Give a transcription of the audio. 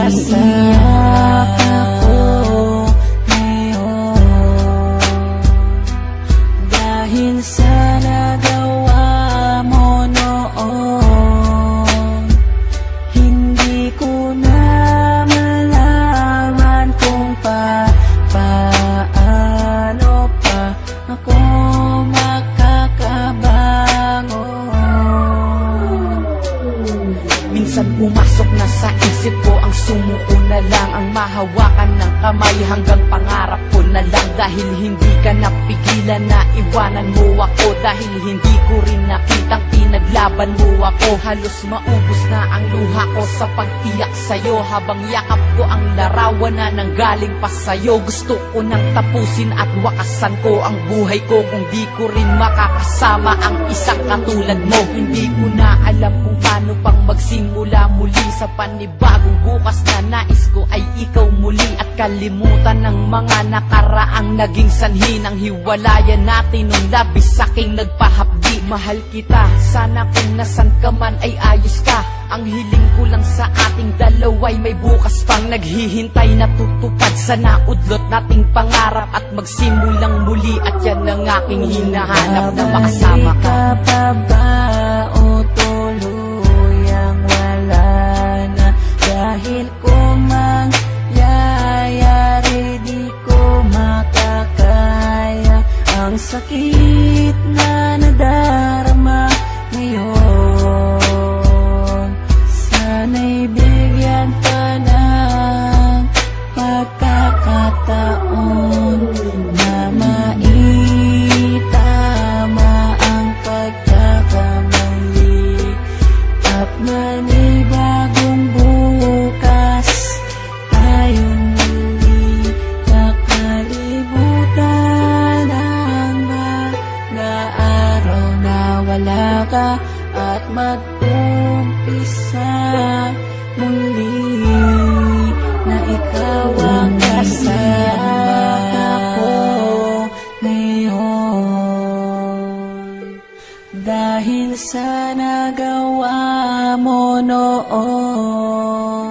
iyak ako ngayon dahil sa nagawa mo noon. Hindi ko na malaman kung paano pa ako makakabangon. Minsan pumasok na sa isip ko ang sumuko na lang, ang mahawakan ng kamay hanggang pangarap ko na lang. Dahil hindi ka napigilan na iwanan mo ako, dahil hindi ko rin nakitang pinaglaban mo ako. Halos maubos na ang luha ko sa pagtiyak sa'yo, habang yakap ko ang larawan na nanggaling pa sa'yo. Gusto ko nang tapusin at wakasan ko ang buhay ko kung di ko rin makakasama ang isang katulad mo. Hindi ko na alam kung paano pang magsimula muli sa panibagong bukas na nais ko ay ikaw muli, at kalimutan ng mga nakaraang naging sanhi ng hiwalayan natin nung labis saking nagpahapdi. Mahal kita, sana kung nasan ka man ay ayos ka. Ang hiling ko lang sa ating dalawa'y may bukas pang naghihintay na tutupad. Sana udlot nating pangarap at magsimulang muli, at yan ang aking hinahanap na makasama ka. Babalik ka pa ba o tuluyang wala na? Dahil kung mangyayari di ko makakaya ang sakit na nadarama ngayon. Sana'y bigyan pa ng pagkakataon na maitama ang pagkakamali, at manibagong bukas tayong muli nakalimutan ang mga araw na wala ka, at mag-umpisa muli na ikaw ang kasama ko ngayon dahil sa nagawa mo noon.